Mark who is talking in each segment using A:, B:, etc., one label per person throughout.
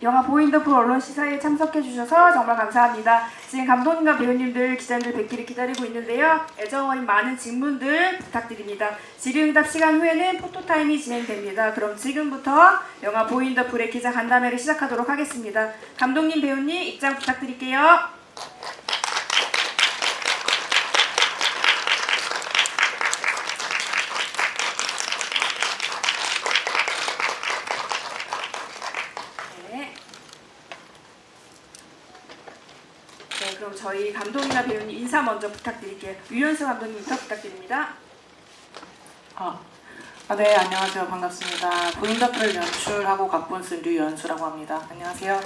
A: 영화 보인더풀 언론 시사에 참석해 주셔서 정말 감사합니다. 지금 감독님과 배우님들, 기자님들 뵙기를 기다리고 있는데요. 애정 어린 많은 질문들 부탁드립니다. 질의응답 시간 후에는 포토타임이 진행됩니다. 그럼 지금부터 영화 보인더풀의 기자 간담회를 시작하도록 하겠습니다. 감독님, 배우님 입장 부탁드릴게요. 네, 그럼 저희 감독이나 배우님 인사 먼저 부탁드릴게요. 유연수 감독님부터 부탁드립니다.
B: 네, 안녕하세요. 반갑습니다. 보인더풀을 연출하고 각본 쓴 류연수라고 합니다. 안녕하세요.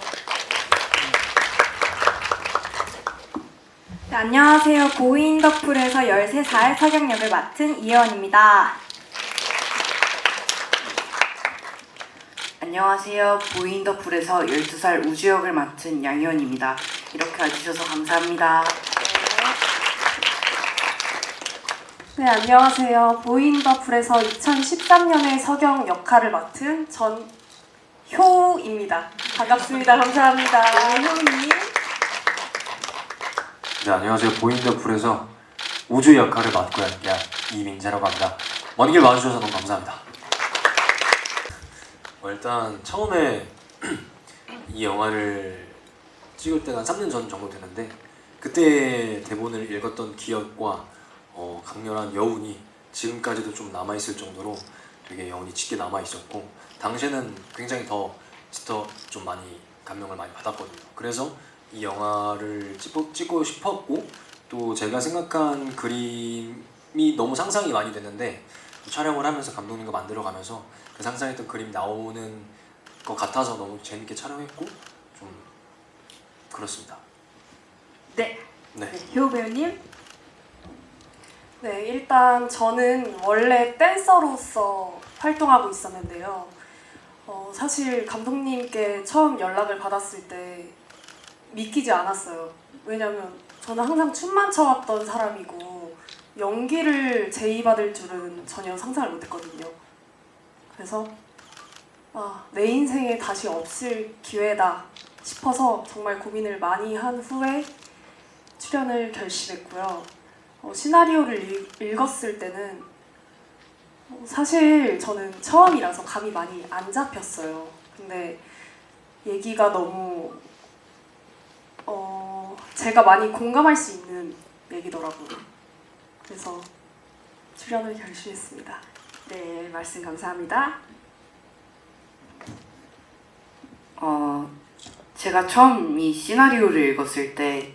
C: 네, 안녕하세요. 보인더풀에서 13살 서경 역을 맡은 이혜원입니다.
D: 안녕하세요. 보인더풀에서 12살 우주 역을 맡은 양희원입니다. 이렇게 와주셔서 감사합니다.
C: 네, 안녕하세요. 보인더풀에서 2013년에 서경 역할을 맡은 전효입니다. 반갑습니다. 감사합니다.
A: 효우님.
E: 네, 안녕하세요. 보인더풀에서 우주 역할을 맡고 있는 이민재라고 합니다. 먼 길 와주셔서 너무 감사합니다. 일단 처음에 이 영화를 찍을 때가 한 3년 전 정도 되는데 그때 대본을 읽었던 기억과 강렬한 여운이 지금까지도 좀 남아있을 정도로 되게 여운이 짙게 남아있었고 당시에는 굉장히 더 좀 많이 감명을 많이 받았거든요. 그래서 이 영화를 찍고 싶었고 또 제가 생각한 그림이 너무 상상이 많이 됐는데 촬영을 하면서 감독님과 만들어가면서 그 상상했던 그림이 나오는 것 같아서 너무 재밌게 촬영했고 좀 그렇습니다.
A: 네.
E: 네.
A: 효우 배우님.
C: 네, 일단 저는 원래 댄서로서 활동하고 있었는데요. 사실 감독님께 처음 연락을 받았을 때 믿기지 않았어요. 왜냐면 저는 항상 춤만 춰왔던 사람이고 연기를 제의받을 줄은 전혀 상상을 못했거든요. 그래서 내 인생에 다시 없을 기회다 싶어서 정말 고민을 많이 한 후에 출연을 결심했고요. 시나리오를 읽었을 때는 사실 저는 처음이라서 감이 많이 안 잡혔어요. 근데 얘기가 너무 제가 많이 공감할 수 있는 얘기더라고요. 그래서 출연을 결심했습니다.
A: 네, 말씀 감사합니다.
D: 제가 처음 이 시나리오를 읽었을 때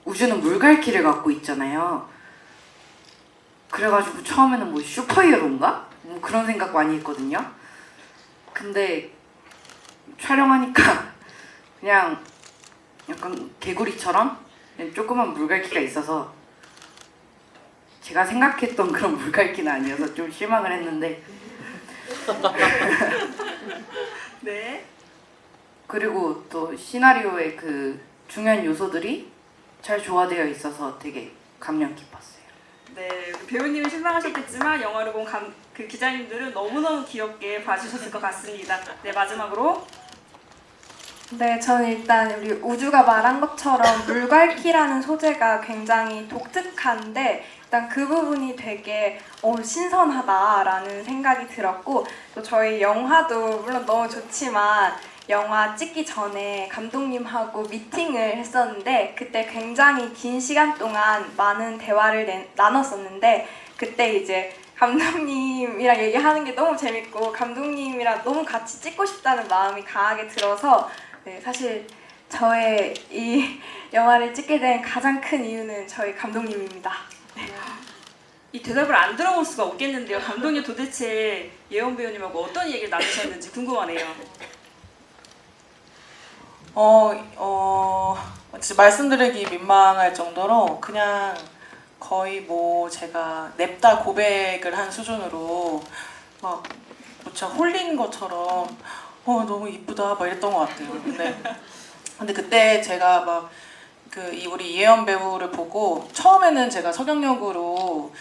D: 우주는 물갈퀴를 갖고 있잖아요. 그래가지고 처음에는 뭐 슈퍼히어로인가? 뭐 그런 생각 많이 했거든요. 근데 촬영하니까 그냥 약간 개구리처럼 그냥 조그만 물갈퀴가 있어서 제가 생각했던 그런 물갈퀴는 아니어서 좀 실망을 했는데
A: 네.
D: 그리고 또 시나리오의 그 중요한 요소들이 잘 조화되어 있어서 되게 감명 깊었어요.
A: 네, 우리 배우님은 실망하셨겠지만 영화를 본 그 기자님들은 너무너무 귀엽게 봐주셨을 것 같습니다. 네, 마지막으로.
C: 네, 저는 일단 우리 우주가 말한 것처럼 물갈퀴라는 소재가 굉장히 독특한데 일단 그 부분이 되게 신선하다라는 생각이 들었고 또 저희 영화도 물론 너무 좋지만 영화 찍기 전에 감독님하고 미팅을 했었는데 그때 굉장히 긴 시간 동안 많은 대화를 나눴었는데 그때 이제 감독님이랑 얘기하는 게 너무 재밌고 감독님이랑 너무 같이 찍고 싶다는 마음이 강하게 들어서 네, 사실 저의 이 영화를 찍게 된 가장 큰 이유는 저희 감독님입니다. 네.
A: 이 대답을 안 들어볼 수가 없겠는데요. 감독님 도대체 예원 배우님하고 어떤 얘기를 나누셨는지 궁금하네요.
B: 진짜 말씀드리기 민망할 정도로 그냥 거의 뭐 제가 냅다 고백을 한 수준으로 막 진짜 홀린 것처럼 너무 이쁘다 막 이랬던 것 같아요. 근데 그때 제가 막 우리 이혜원 배우를 보고 처음에는 제가 서경역으로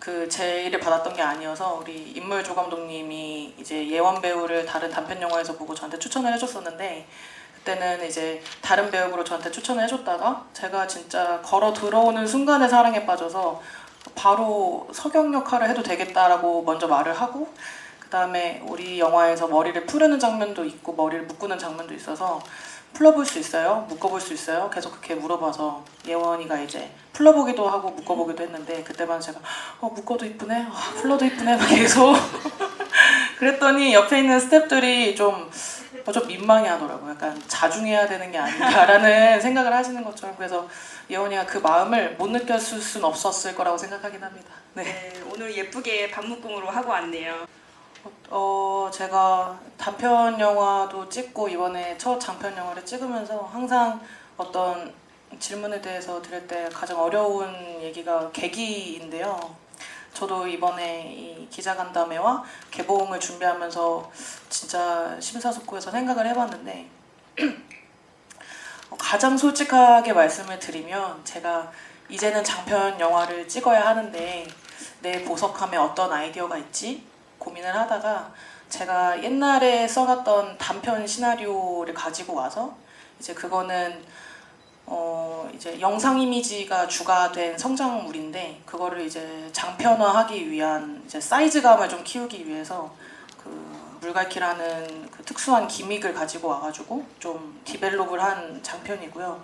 B: 그 제의를 받았던 게 아니어서 우리 임물조 감독님이 이제 예원 배우를 다른 단편 영화에서 보고 저한테 추천을 해줬었는데 그때는 이제 다른 배우로 저한테 추천을 해줬다가 제가 진짜 걸어 들어오는 순간에 사랑에 빠져서 바로 서경 역할을 해도 되겠다라고 먼저 말을 하고 그 다음에 우리 영화에서 머리를 풀는 장면도 있고 머리를 묶는 장면도 있어서 풀어볼 수 있어요? 묶어볼 수 있어요? 계속 그렇게 물어봐서 예원이가 이제 풀어보기도 하고 묶어보기도 했는데 그때만 제가 묶어도 이쁘네? 풀러도 이쁘네? 막 계속 그랬더니 옆에 있는 스태프들이 좀 민망해 하더라고요. 약간 자중해야 되는 게 아닌가라는 생각을 하시는 것처럼 그래서 예원이가 그 마음을 못 느꼈을 순 없었을 거라고 생각하긴 합니다. 네.
A: 네, 오늘 예쁘게 반묶음으로 하고 왔네요.
B: 제가 단편 영화도 찍고 이번에 첫 장편 영화를 찍으면서 항상 어떤 질문에 대해서 드릴 때 가장 어려운 얘기가 계기인데요. 저도 이번에 이 기자간담회와 개봉을 준비하면서 진짜 심사숙고해서 생각을 해봤는데 가장 솔직하게 말씀을 드리면 제가 이제는 장편 영화를 찍어야 하는데 내 보석함에 어떤 아이디어가 있지? 고민을 하다가 제가 옛날에 써놨던 단편 시나리오를 가지고 와서 이제 그거는 이제 영상 이미지가 주가 된 성장물인데 그거를 이제 장편화하기 위한 이제 사이즈감을 좀 키우기 위해서 그 물갈퀴라는 그 특수한 기믹을 가지고 와가지고 좀 디벨롭을 한 장편이고요.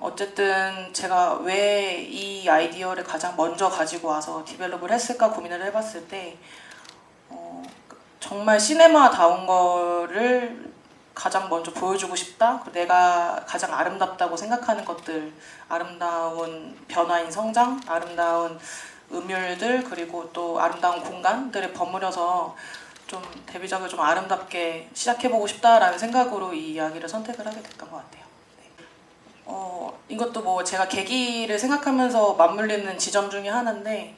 B: 어쨌든 제가 왜 이 아이디어를 가장 먼저 가지고 와서 디벨롭을 했을까 고민을 해봤을 때 정말 시네마다운 거를 가장 먼저 보여주고 싶다. 내가 가장 아름답다고 생각하는 것들, 아름다운 변화인 성장, 아름다운 음율들 그리고 또 아름다운 공간들을 버무려서 좀 데뷔작을 좀 아름답게 시작해보고 싶다라는 생각으로 이 이야기를 선택을 하게 됐던 것 같아요. 이것도 뭐 제가 계기를 생각하면서 맞물리는 지점 중에 하나인데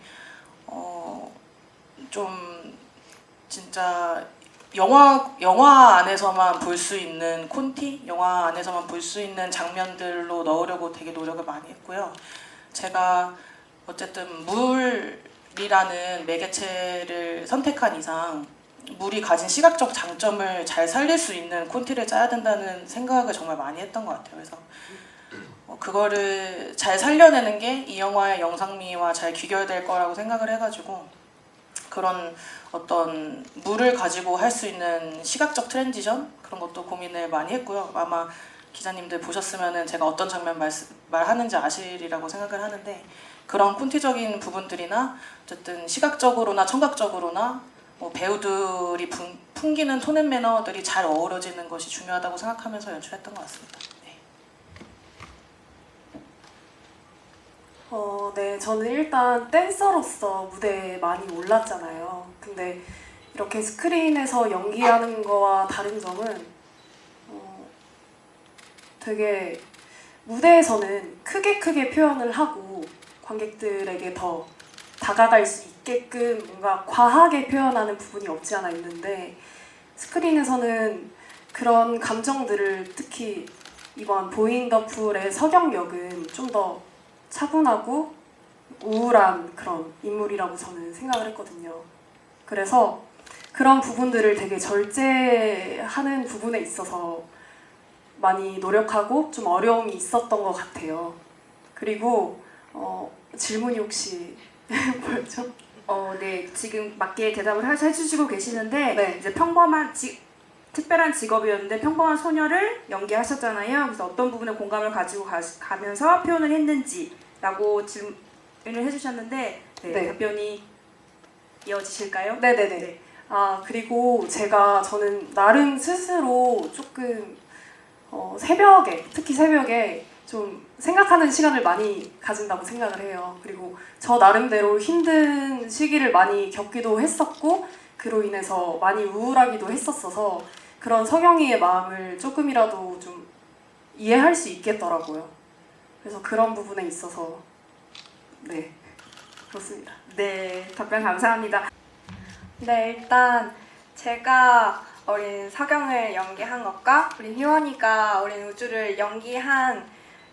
B: 좀 진짜 영화 안에서만 볼 수 있는 콘티, 영화 안에서만 볼 수 있는 장면들로 넣으려고 되게 노력을 많이 했고요. 제가 어쨌든 물이라는 매개체를 선택한 이상 물이 가진 시각적 장점을 잘 살릴 수 있는 콘티를 짜야 된다는 생각을 정말 많이 했던 것 같아요. 그래서 그거를 잘 살려내는 게 이 영화의 영상미와 잘 귀결될 거라고 생각을 해가지고 그런 어떤 물을 가지고 할 수 있는 시각적 트랜지션 그런 것도 고민을 많이 했고요. 아마 기자님들 보셨으면은 제가 어떤 장면 말하는지 아시리라고 생각을 하는데 그런 콘티적인 부분들이나 어쨌든 시각적으로나 청각적으로나 뭐 배우들이 풍기는 톤 앤 매너들이 잘 어우러지는 것이 중요하다고 생각하면서 연출했던 것 같습니다.
F: 네, 저는 일단 댄서로서 무대에 많이 올랐잖아요. 근데 이렇게 스크린에서 연기하는 거와 다른 점은 되게 무대에서는 크게 표현을 하고 관객들에게 더 다가갈 수 있게끔 뭔가 과하게 표현하는 부분이 없지 않아 있는데 스크린에서는 그런 감정들을 특히 이번 보잉 더 풀의 서경 역은 좀 더 차분하고 우울한 그런 인물이라고 저는 생각을 했거든요. 그래서 그런 부분들을 되게 절제하는 부분에 있어서 많이 노력하고 좀 어려움이 있었던 것 같아요. 그리고 질문이 혹시 뭐였죠?
A: 네, 지금 맞게 대답을 해주시고 계시는데
F: 네.
A: 이제 특별한 직업이었는데 평범한 소녀를 연기하셨잖아요. 그래서 어떤 부분에 공감을 가지고 가면서 표현을 했는지라고 질문을 해주셨는데
F: 네.
A: 답변이 이어지실까요?
F: 네네네.
A: 네.
F: 그리고 저는 나름 스스로 조금 새벽에, 특히 새벽에 좀 생각하는 시간을 많이 가진다고 생각을 해요. 그리고 저 나름대로 힘든 시기를 많이 겪기도 했었고 그로 인해서 많이 우울하기도 했었어서 그런 서경이의 마음을 조금이라도 좀 이해할 수 있겠더라고요. 그래서 그런 부분에 있어서 네, 그렇습니다.
A: 네, 답변 감사합니다.
C: 네, 일단 제가 어린 서경을 연기한 것과 우리 희원이가 어린 우주를 연기한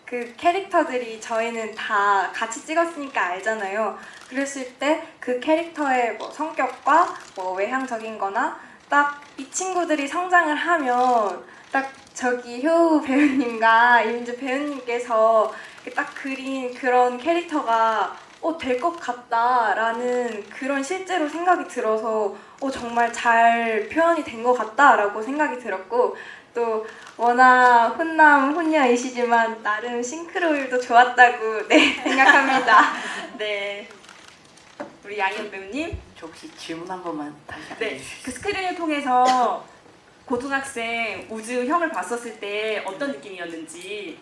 C: 그 그 캐릭터들이 저희는 다 같이 찍었으니까 알잖아요. 그랬을 때 그 캐릭터의 뭐 성격과 뭐 외향적인 거나 딱 이 친구들이 성장을 하면 딱 저기 효우 배우님과 이민재 배우님께서 딱 그린 그런 캐릭터가 될 것 같다라는 그런 실제로 생각이 들어서 정말 잘 표현이 된 것 같다라고 생각이 들었고, 또 워낙 훈남 훈녀이시지만 나름 싱크로율도 좋았다고 생각합니다.
A: 네. 우리 양희연 배우님.
D: 저 혹시 질문 한 번만 다시
A: 네.
D: 해주시죠.
A: 그 스크린을 통해서 고등학생 우주 형을 봤었을 때 어떤 느낌이었는지.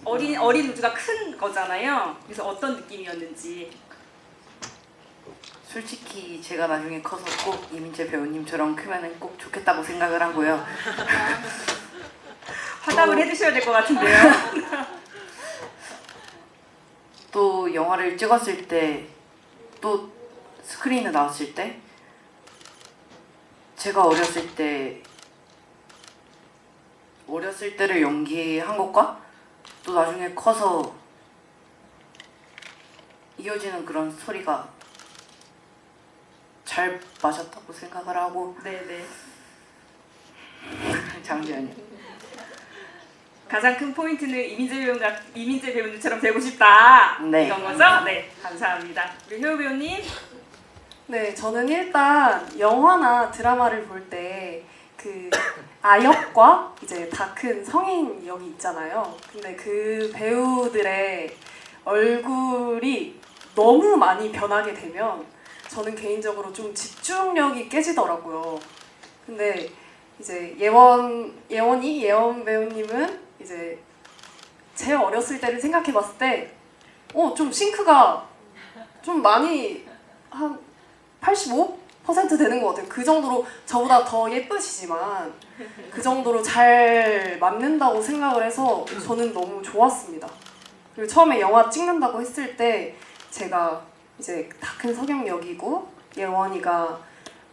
A: 어린 우주가 큰 거잖아요. 그래서 어떤 느낌이었는지.
D: 솔직히 제가 나중에 커서 꼭 이민재 배우님처럼 크면은 꼭 좋겠다고 생각을 하고요.
A: 화답을 해주셔야 될 것 같은데요.
D: 또 영화를 찍었을 때, 또 스크린에 나왔을 때, 제가 어렸을 때를 연기한 것과 또 나중에 커서 이어지는 그런 스토리가 잘 맞았다고 생각을 하고.
A: 네네.
D: 잠시만요.
A: 가장 큰 포인트는 이민재 배우님처럼 되고 싶다.
D: 네.
A: 이런 거죠? 네. 감사합니다. 우리 효우 배우님.
F: 네, 저는 일단 영화나 드라마를 볼 때 그 아역과 이제 다 큰 성인 역이 있잖아요. 근데 그 배우들의 얼굴이 너무 많이 변하게 되면 저는 개인적으로 좀 집중력이 깨지더라고요. 근데 이제 예원 배우님은 이제 제 어렸을 때를 생각해봤을 때, 좀 싱크가 좀 많이 한 85% 되는 것 같아요. 그 정도로 저보다 더 예쁘시지만 그 정도로 잘 맞는다고 생각을 해서 저는 너무 좋았습니다. 그리고 처음에 영화 찍는다고 했을 때 제가 이제 다 큰 석영 역이고 예원이가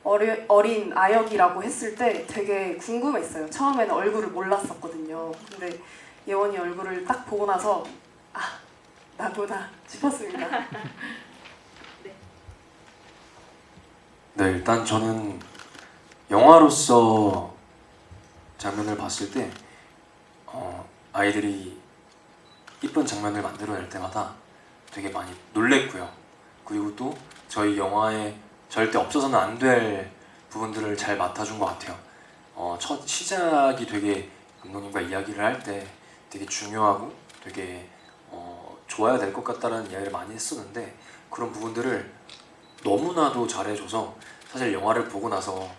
F: 어린 아역이라고 했을 때 되게 궁금했어요. 처음에는 얼굴을 몰랐었거든요. 근데 예원이 얼굴을 딱 보고 나서 나구나 싶었습니다.
E: 네, 일단 저는 영화로서 장면을 봤을 때 아이들이 이쁜 장면을 만들어낼 때마다 되게 많이 놀랬고요. 그리고 또 저희 영화에 절대 없어서는 안 될 부분들을 잘 맡아준 것 같아요. 첫 시작이 되게 감독님과 이야기를 할 때 되게 중요하고 되게 좋아야 될 것 같다라는 이야기를 많이 했었는데, 그런 부분들을 너무나도 잘해줘서 사실 영화를 보고 나서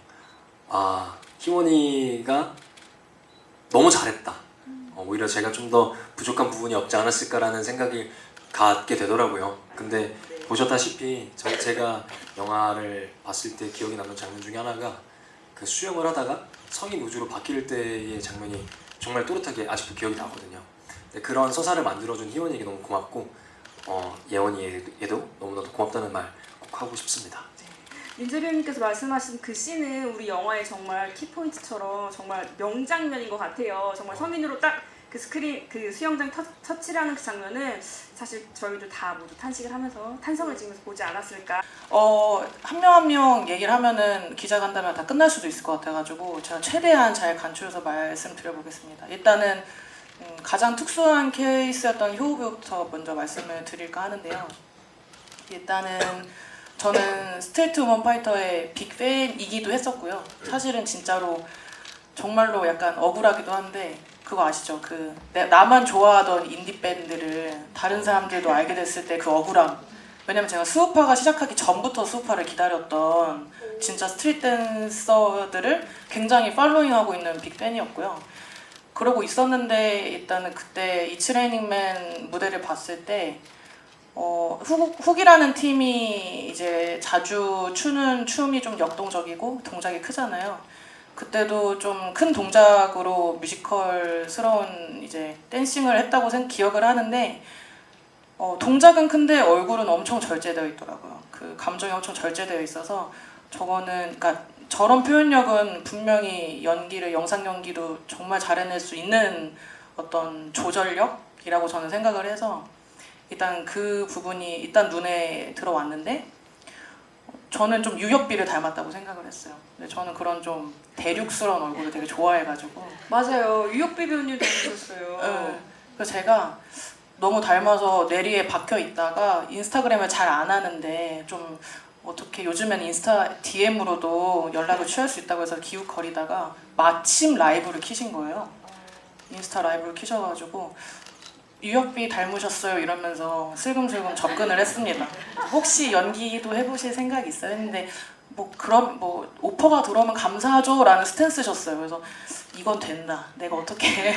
E: 희원이가 너무 잘했다. 오히려 제가 좀 더 부족한 부분이 없지 않았을까라는 생각을 갖게 되더라고요. 근데 보셨다시피 제가 영화를 봤을 때 기억에 남는 장면 중에 하나가 그 수영을 하다가 성인 우주로 바뀔 때의 장면이 정말 또렷하게 아직도 기억이 나거든요. 그런 서사를 만들어준 희원이에게 너무 고맙고 예원이에게도 너무나도 고맙다는 말 꼭 하고 싶습니다.
A: 민재 배우님께서 말씀하신 그 씬은 우리 영화의 정말 키포인트처럼 정말 명장면인 것 같아요. 정말 성인으로 딱 그 스크린, 그 수영장 터치라는 그 장면은 사실 저희도 다 모두 탄식을 하면서 탄성을 지면서 보지 않았을까.
B: 한 명 한 명 얘기를 하면은 기자 간담회가 다 끝날 수도 있을 것 같아가지고 제가 최대한 잘 간추려서 말씀드려보겠습니다. 일단은 가장 특수한 케이스였던 효우 배우부터 먼저 말씀을 드릴까 하는데요. 일단은 저는 스트레이트 우먼 파이터의 빅팬이기도 했었고요. 사실은 진짜로 정말로 약간 억울하기도 한데, 그거 아시죠? 나만 좋아하던 인디 밴드를 다른 사람들도 알게 됐을 때 그 억울함. 왜냐면 제가 수우파가 시작하기 전부터 수우파를 기다렸던 진짜 스트릿 댄서들을 굉장히 팔로잉하고 있는 빅팬이었고요. 그러고 있었는데 일단은 그때 이츠 레이닝맨 무대를 봤을 때 훅이라는 팀이 이제 자주 추는 춤이 좀 역동적이고 동작이 크잖아요. 그때도 좀 큰 동작으로 뮤지컬스러운 이제 댄싱을 했다고 기억을 하는데, 동작은 큰데 얼굴은 엄청 절제되어 있더라고요. 그 감정이 엄청 절제되어 있어서 그러니까 저런 표현력은 분명히 영상 연기도 정말 잘 해낼 수 있는 어떤 조절력이라고 저는 생각을 해서 일단 그 부분이 일단 눈에 들어왔는데 저는 좀 유혁비를 닮았다고 생각을 했어요. 근데 저는 그런 좀 대륙스러운 얼굴을 되게 좋아해가지고
A: 맞아요. 유혁비 배우님 닮으셨어요.
B: 네. 그래서 제가 너무 닮아서 뇌리에 박혀 있다가 인스타그램을 잘 안 하는데 좀 어떻게 요즘엔 인스타 DM으로도 연락을 취할 수 있다고 해서 기웃거리다가 마침 라이브를 키신 거예요. 인스타 라이브를 키셔가지고 유혁비 닮으셨어요 이러면서 슬금슬금 접근을 했습니다. 혹시 연기도 해보실 생각 있어요? 했는데 뭐 그럼 뭐 오퍼가 들어오면 감사하죠라는 스탠스셨어요. 그래서 이건 된다. 내가 어떻게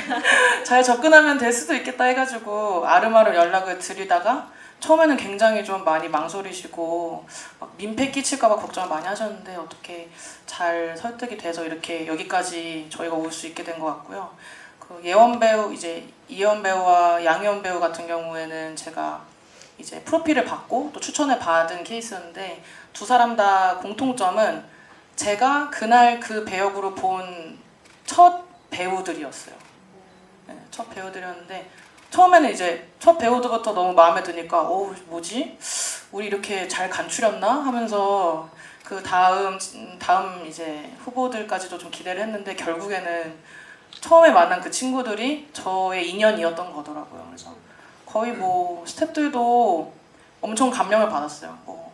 B: 잘 접근하면 될 수도 있겠다 해가지고 아름아름 연락을 드리다가 처음에는 굉장히 좀 많이 망설이시고 막 민폐 끼칠까봐 걱정을 많이 하셨는데 어떻게 잘 설득이 돼서 이렇게 여기까지 저희가 올 수 있게 된 것 같고요. 그 예원 배우 이제 이현 배우와 양희원 배우 같은 경우에는 제가 이제 프로필을 받고 또 추천을 받은 케이스였는데 두 사람 다 공통점은 제가 그날 그 배역으로 본 첫 배우들이었어요. 네, 첫 배우들이었는데 처음에는 이제 첫 배우들부터 너무 마음에 드니까 뭐지? 우리 이렇게 잘 간추렸나? 하면서 그 다음 이제 후보들까지도 좀 기대를 했는데 결국에는 처음에 만난 그 친구들이 저의 인연이었던 거더라고요. 그래서 거의 뭐 스태프들도 엄청 감명을 받았어요. 뭐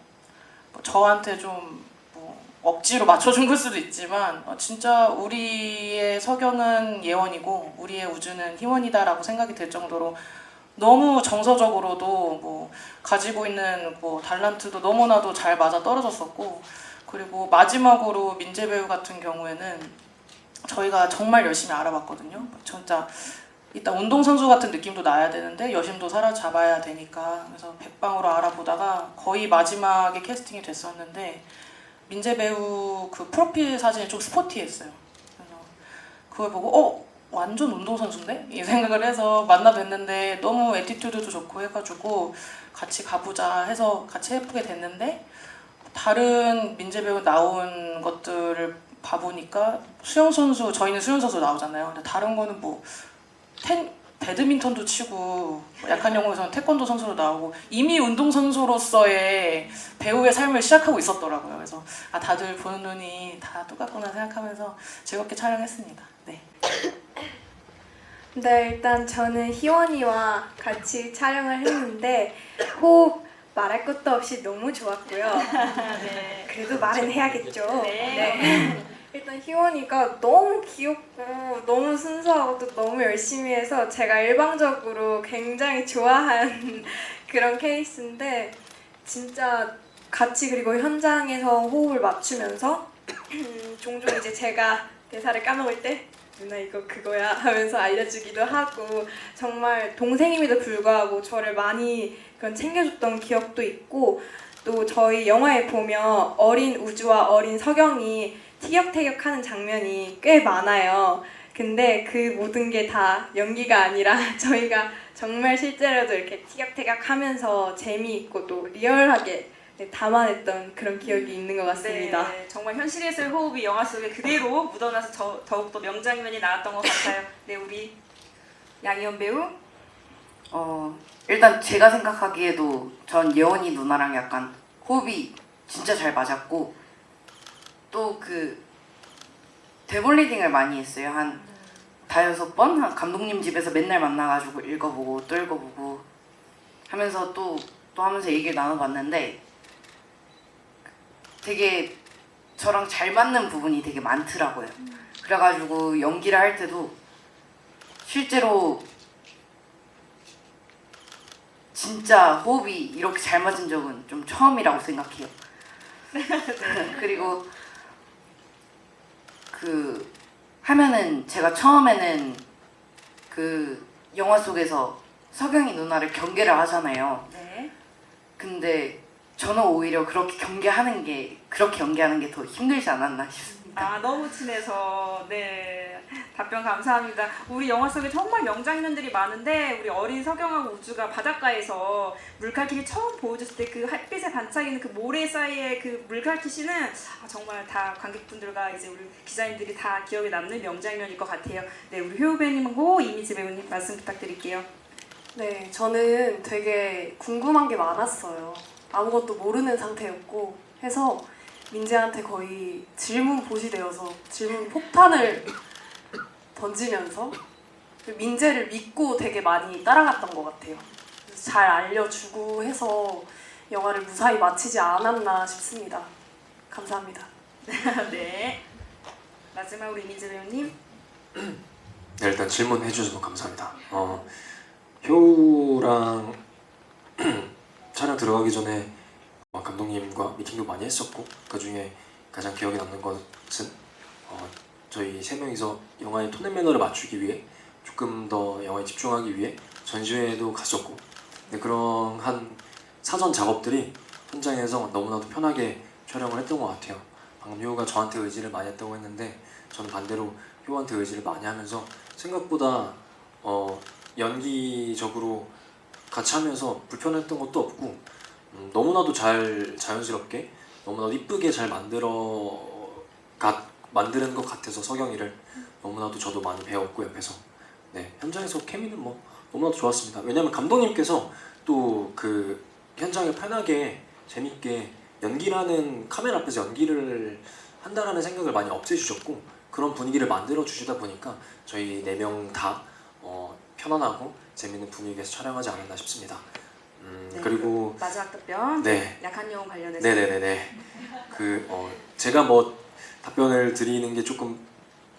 B: 저한테 좀 뭐 억지로 맞춰준 걸 수도 있지만 진짜 우리의 석영은 예원이고 우리의 우주는 희원이다라고 생각이 들 정도로 너무 정서적으로도 뭐 가지고 있는 뭐 달란트도 너무나도 잘 맞아 떨어졌었고 그리고 마지막으로 민재 배우 같은 경우에는 저희가 정말 열심히 알아봤거든요. 진짜 일단 운동선수 같은 느낌도 나야 되는데 여심도 사로잡아야 되니까 그래서 백방으로 알아보다가 거의 마지막에 캐스팅이 됐었는데 민재 배우 그 프로필 사진이 좀 스포티했어요. 그래서 그걸 보고 완전 운동선수인데? 이 생각을 해서 만나 뵀는데 너무 애티튜드도 좋고 해가지고 같이 가보자 해서 같이 해보게 됐는데 다른 민재 배우 나온 것들을 봐보니까 수영선수, 저희는 수영선수 나오잖아요. 근데 다른 거는 뭐 배드민턴도 치고 약한 영웅에서는 태권도 선수로 나오고 이미 운동선수로서의 배우의 삶을 시작하고 있었더라고요. 그래서 다들 보는 눈이 다 똑같구나 생각하면서 즐겁게 촬영했습니다. 네.
C: 네, 일단 저는 희원이와 같이 촬영을 했는데 호흡 말할 것도 없이 너무 좋았고요.
A: 네.
C: 그래도 말은 해야겠죠.
A: 네.
C: 일단 희원이가 너무 귀엽고 너무 순수하고 또 너무 열심히 해서 제가 일방적으로 굉장히 좋아한 그런 케이스인데 진짜 같이 그리고 현장에서 호흡을 맞추면서 종종 이제 제가 대사를 까먹을 때 누나 이거 그거야 하면서 알려주기도 하고 정말 동생임에도 불구하고 저를 많이 그런 챙겨줬던 기억도 있고 또 저희 영화에 보면 어린 우주와 어린 석영이 티격태격하는 장면이 꽤 많아요. 근데 그 모든 게 다 연기가 아니라 저희가 정말 실제로도 이렇게 티격태격하면서 재미있고 또 리얼하게 담아냈던 그런 기억이 있는 것 같습니다.
A: 네, 정말 현실에서의 호흡이 영화 속에 그대로 묻어나서 더욱더 명장면이 나왔던 것 같아요. 네, 우리 양희원 배우.
D: 일단 제가 생각하기에도 전 예원이 누나랑 약간 호흡이 진짜 잘 맞았고 또 그 대본 리딩을 많이 했어요. 한 5-6번 감독님 집에서 맨날 만나가지고 읽어보고 또 읽어보고 하면서 또 하면서 얘기를 나눠봤는데 되게 저랑 잘 맞는 부분이 되게 많더라고요. 그래가지고 연기를 할 때도 실제로 진짜 호흡이 이렇게 잘 맞은 적은 좀 처음이라고 생각해요. 그리고 그 하면은 제가 처음에는 그 영화 속에서 석영이 누나를 경계를 하잖아요.
A: 네.
D: 근데 저는 오히려 그렇게 연기하는 게 더 힘들지 않았나 싶습니다.
A: 너무 친해서 네 답변 감사합니다. 우리 영화 속에 정말 명장면들이 많은데 우리 어린 서경하고 우주가 바닷가에서 물갈퀴를 처음 보여줬을 때 그 햇빛에 반짝이는 그 모래 사이에 그 물갈퀴 씬은 정말 다 관객분들과 이제 우리 기자님들이 다 기억에 남는 명장면일 것 같아요. 네, 우리 효 배우님하고 이미지 배우님 말씀 부탁드릴게요.
F: 네, 저는 되게 궁금한 게 많았어요. 아무것도 모르는 상태였고 해서 민재한테 거의 질문 보시 되어서 질문 폭탄을 던지면서 민재를 믿고 되게 많이 따라갔던 것 같아요. 그래서 잘 알려주고 해서 영화를 무사히 마치지 않았나 싶습니다. 감사합니다.
A: 네. 마지막으로 이미지 배우님.
E: 네, 일단 질문해 주셔서 감사합니다. 효랑 촬영 들어가기 전에 감독님과 미팅도 많이 했었고 그 중에 가장 기억에 남는 것은 저희 세 명이서 영화의 톤 앤 매너를 맞추기 위해 조금 더 영화에 집중하기 위해 전시회에도 갔었고 그런 한 사전 작업들이 현장에서 너무나도 편하게 촬영을 했던 것 같아요. 방금 효가 저한테 의지를 많이 했다고 했는데 저는 반대로 효한테 의지를 많이 하면서 생각보다 연기적으로 같이 하면서 불편했던 것도 없고 너무나도 자연스럽게 너무나도 이쁘게 잘 만드는 것 같아서 서경이를 너무나도 저도 많이 배웠고 옆에서 네, 현장에서 케미는 뭐 너무나도 좋았습니다. 왜냐면 감독님께서 또 그 현장을 편하게 재밌게 연기라는 카메라 앞에서 연기를 한다라는 생각을 많이 없애주셨고 그런 분위기를 만들어 주시다 보니까 저희 4명 다 편안하고 재밌는 분위기에서 촬영하지 않았나 싶습니다.
A: 네,
E: 그리고
A: 마지막 답변.
E: 네.
A: 약한 영웅 관련해서.
E: 네네네네. 제가 뭐 답변을 드리는 게 조금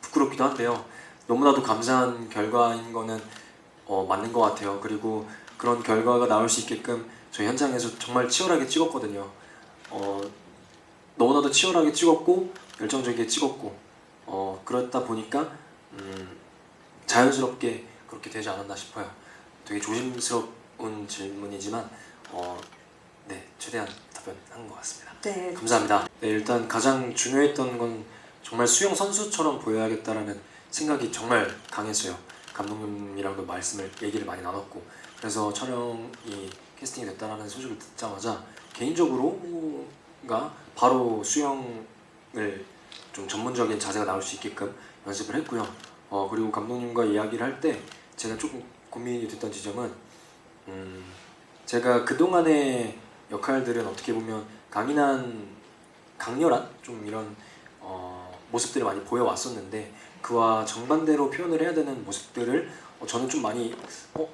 E: 부끄럽기도 한데요. 너무나도 감사한 결과인 거는 맞는 것 같아요. 그리고 그런 결과가 나올 수 있게끔 저희 현장에서 정말 치열하게 찍었거든요. 너무나도 치열하게 찍었고 열정적이게 찍었고 그렇다 보니까 자연스럽게 그렇게 되지 않았나 싶어요. 되게 조심스러운 질문이지만 네, 최대한 답변한 것 같습니다.
A: 네.
E: 감사합니다. 네, 일단 가장 중요했던 건 정말 수영 선수처럼 보여야겠다라는 생각이 정말 강했어요. 감독님이랑도 얘기를 많이 나눴고 그래서 촬영이 캐스팅이 됐다라는 소식을 듣자마자 개인적으로가 바로 수영을 좀 전문적인 자세가 나올 수 있게끔 연습을 했고요. 그리고 감독님과 이야기를 할 때 제가 조금 고민이 됐던 지점은 제가 그동안의 역할들은 어떻게 보면 강렬한 좀 이런 모습들을 많이 보여왔었는데 그와 정반대로 표현을 해야 되는 모습들을 저는 좀 많이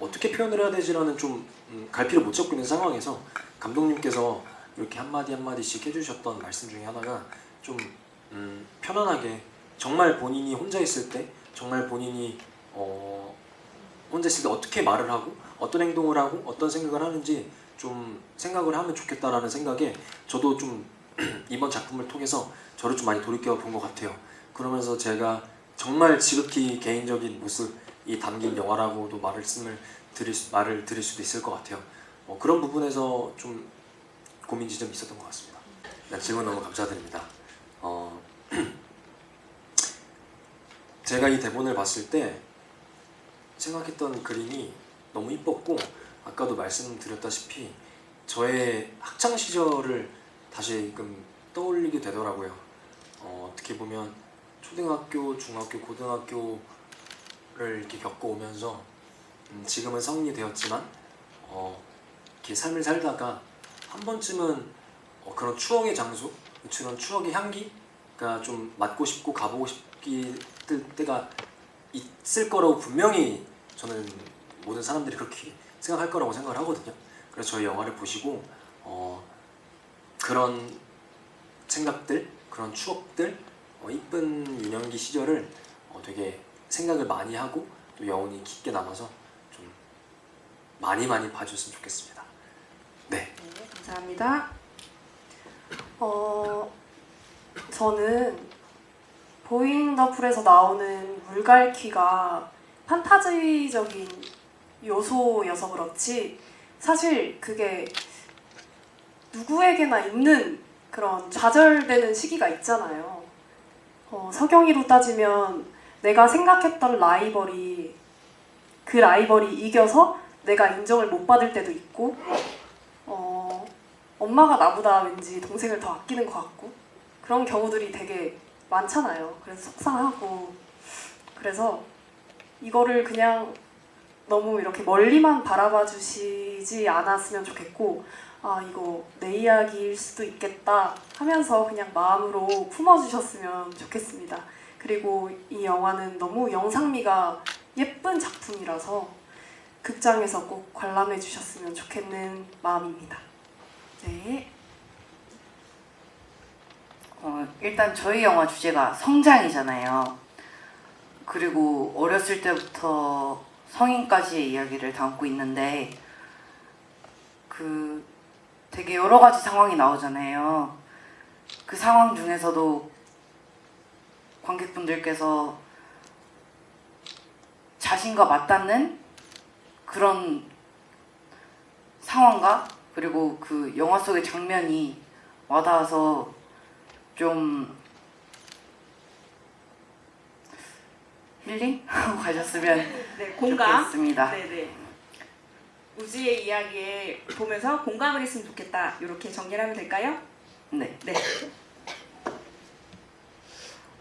E: 어떻게 표현을 해야 되지라는 좀 갈피를 못 잡고 있는 상황에서 감독님께서 이렇게 한마디 한마디씩 해주셨던 말씀 중에 하나가 좀 편안하게 정말 본인이 혼자 있을 때 정말 본인이 혼자 있을 때 어떻게 말을 하고 어떤 행동을 하고 어떤 생각을 하는지 좀 생각을 하면 좋겠다라는 생각에 저도 좀 이번 작품을 통해서 저를 좀 많이 돌이켜 본 것 같아요. 그러면서 제가 정말 지극히 개인적인 모습이 담긴 영화라고도 말을 드릴 수도 있을 것 같아요. 그런 부분에서 좀 고민 지점이 있었던 것 같습니다. 질문 너무 감사드립니다. 제가 이 대본을 봤을 때 생각했던 그림이 너무 이뻤고 아까도 말씀드렸다시피 저의 학창 시절을 다시금 떠올리게 되더라고요. 어떻게 보면 초등학교, 중학교, 고등학교를 이렇게 겪어오면서 지금은 성인이 되었지만 이렇게 삶을 살다가 한 번쯤은 그런 추억의 장소, 그런 추억의 향기가 좀 맡고 싶고 가보고 싶을 때가 있을 거라고 분명히 저는 모든 사람들이 그렇게 생각할 거라고 생각을 하거든요. 그래서 저희 영화를 보시고 그런 생각들, 그런 추억들, 이쁜 유년기 시절을 되게 생각을 많이 하고 또 여운이 깊게 남아서 좀 많이 봐주셨으면 좋겠습니다. 네.
A: 네, 감사합니다.
F: 저는 보잉 더 풀에서 나오는 물갈퀴가 판타지적인 요소여서 그렇지 사실 그게 누구에게나 있는 그런 좌절되는 시기가 있잖아요. 서경이로 따지면 내가 생각했던 라이벌이 그 라이벌이 이겨서 내가 인정을 못 받을 때도 있고 엄마가 나보다 왠지 동생을 더 아끼는 것 같고 그런 경우들이 되게 많잖아요. 그래서 속상하고 그래서 이거를 그냥 너무 이렇게 멀리만 바라봐 주시지 않았으면 좋겠고 아 이거 내 이야기일 수도 있겠다 하면서 그냥 마음으로 품어주셨으면 좋겠습니다. 그리고 이 영화는 너무 영상미가 예쁜 작품이라서 극장에서 꼭 관람해 주셨으면 좋겠는 마음입니다.
A: 네.
D: 일단 저희 영화 주제가 성장이잖아요. 그리고 어렸을 때부터 성인까지의 이야기를 담고 있는데 그 되게 여러 가지 상황이 나오잖아요. 그 상황 중에서도 관객분들께서 자신과 맞닿는 그런 상황과 그리고 그 영화 속의 장면이 와닿아서 좀 힐링하고 가셨으면
A: 네, 공감.
D: 좋겠습니다.
A: 네네. 우주의 이야기에 보면서 공감을 했으면 좋겠다. 이렇게 정리를 하면 될까요?
D: 네.
A: 네.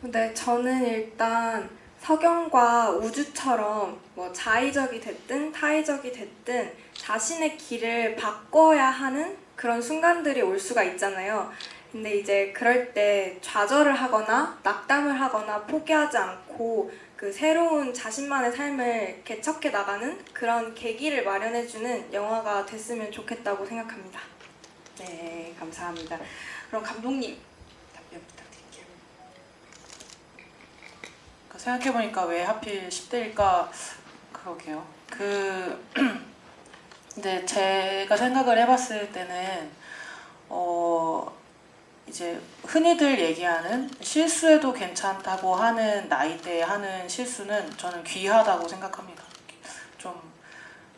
C: 근데 저는 일단 석영과 우주처럼 뭐 자의적이 됐든 타의적이 됐든 자신의 길을 바꿔야 하는 그런 순간들이 올 수가 있잖아요. 근데 이제 그럴 때 좌절을 하거나 낙담을 하거나 포기하지 않고 그 새로운 자신만의 삶을 개척해 나가는 그런 계기를 마련해주는 영화가 됐으면 좋겠다고 생각합니다.
A: 네, 감사합니다. 그럼 감독님 답변 부탁드릴게요.
B: 생각해보니까 왜 하필 10대일까 그러게요. 근데 제가 생각을 해봤을 때는 이제 흔히들 얘기하는 실수해도 괜찮다고 하는 나이대에 하는 실수는 저는 귀하다고 생각합니다. 좀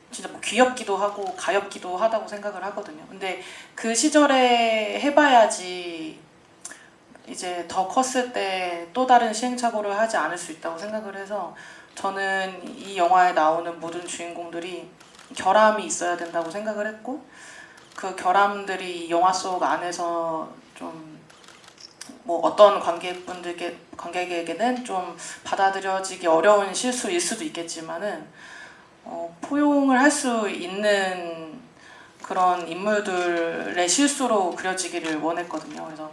B: 진짜 뭐 귀엽기도 하고 가엽기도 하다고 생각을 하거든요. 근데 그 시절에 해봐야지 이제 더 컸을 때 또 다른 시행착오를 하지 않을 수 있다고 생각을 해서 저는 이 영화에 나오는 모든 주인공들이 결함이 있어야 된다고 생각을 했고 그 결함들이 영화 속 안에서 좀 뭐 어떤 관객에게는 좀 받아들여지기 어려운 실수일 수도 있겠지만은 포용을 할 수 있는 그런 인물들의 실수로 그려지기를 원했거든요. 그래서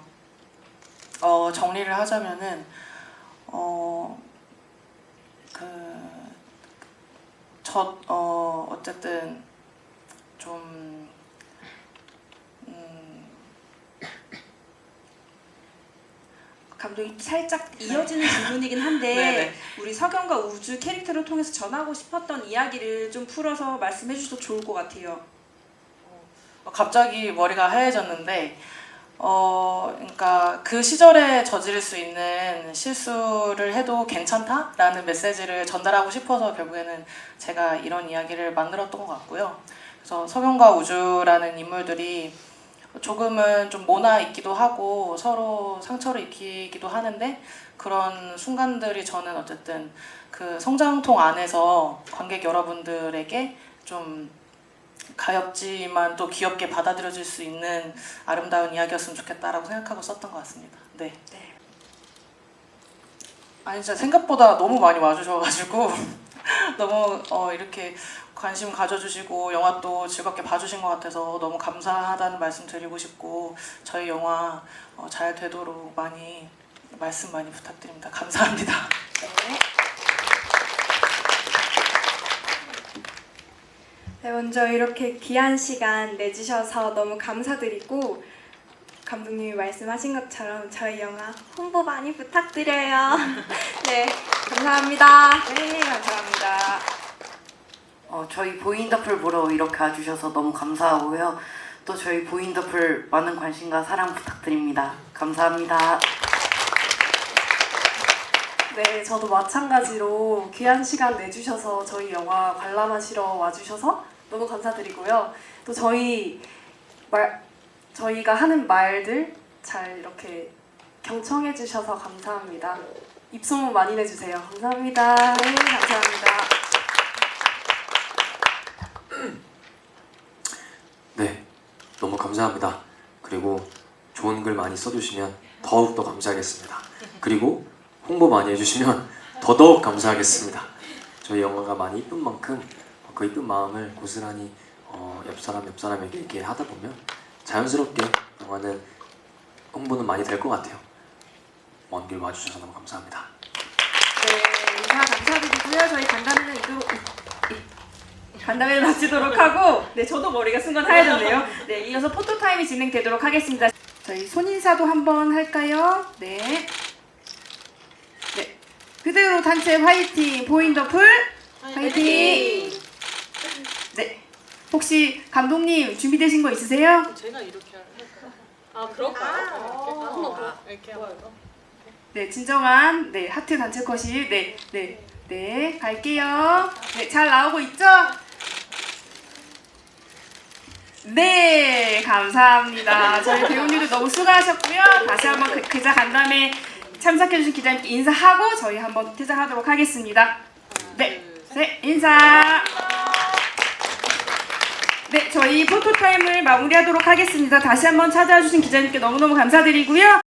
B: 정리를 하자면은 어쨌든 좀
A: 감독님 살짝 이어지는 질문이긴 한데
B: 네네.
A: 우리 석영과 우주 캐릭터를 통해서 전하고 싶었던 이야기를 좀 풀어서 말씀해 주셔도 좋을 것 같아요.
B: 갑자기 머리가 하얘졌는데 그러니까 그 시절에 저지를 수 있는 실수를 해도 괜찮다라는 메시지를 전달하고 싶어서 결국에는 제가 이런 이야기를 만들었던 것 같고요. 그래서 석영과 우주라는 인물들이 조금은 좀 모나 있기도 하고 서로 상처를 입히기도 하는데 그런 순간들이 저는 어쨌든 그 성장통 안에서 관객 여러분들에게 좀 가엽지만 또 귀엽게 받아들여질 수 있는 아름다운 이야기였으면 좋겠다라고 생각하고 썼던 것 같습니다. 네. 아니 진짜 생각보다 너무 많이 와주셔가지고 너무 이렇게 관심 가져주시고 영화 또 즐겁게 봐주신 것 같아서 너무 감사하다는 말씀 드리고 싶고 저희 영화 잘 되도록 말씀 많이 부탁드립니다. 감사합니다.
C: 네, 먼저 이렇게 귀한 시간 내주셔서 너무 감사드리고 감독님이 말씀하신 것처럼 저희 영화 홍보 많이 부탁드려요. 네, 감사합니다.
A: 네, 감사합니다.
D: 저희 보인더풀 보러 이렇게 와주셔서 너무 감사하고요. 또 저희 보인더풀 많은 관심과 사랑 부탁드립니다. 감사합니다.
F: 네, 저도 마찬가지로 귀한 시간 내주셔서 저희 영화 관람하시러 와주셔서 너무 감사드리고요. 또 저희가 하는 말들 잘 이렇게 경청해 주셔서 감사합니다. 입소문 많이 내주세요. 감사합니다.
A: 네, 감사합니다.
E: 네, 너무 감사합니다. 그리고 좋은 글 많이 써주시면 더욱더 감사하겠습니다. 그리고 홍보 많이 해주시면 더더욱 감사하겠습니다. 저희 영화가 많이 이쁜 만큼 그 이쁜 마음을 고스란히 옆 사람에게 이렇게 하다 보면 자연스럽게 영화는 홍보는 많이 될 것 같아요. 먼 길 와주셔서 너무 감사합니다.
A: 네, 인사 감사드리고요. 저희 간담회를 마치도록 하고, 네, 저도 머리가 순간 하얘졌네요. 네, 이어서 포토타임이 진행되도록 하겠습니다. 저희 손인사도 한번 할까요? 네. 네. 그대로 단체 화이팅! 보인더풀 화이팅! 네. 혹시 감독님 준비되신 거 있으세요?
B: 제가 이렇게 할까요? 아 그럴까요? 이렇게 하고.
A: 네, 진정한 네 하트 단체 컷이 네 갈게요. 네, 잘 나오고 있죠? 네, 감사합니다. 저희 배우님들 너무 수고하셨고요. 다시 한번 기자 간담회 참석해주신 기자님께 인사하고 저희 한번 퇴장하도록 하겠습니다. 네, 인사. 네, 저희 포토타임을 마무리하도록 하겠습니다. 다시 한번 찾아와 주신 기자님께 너무너무 감사드리고요.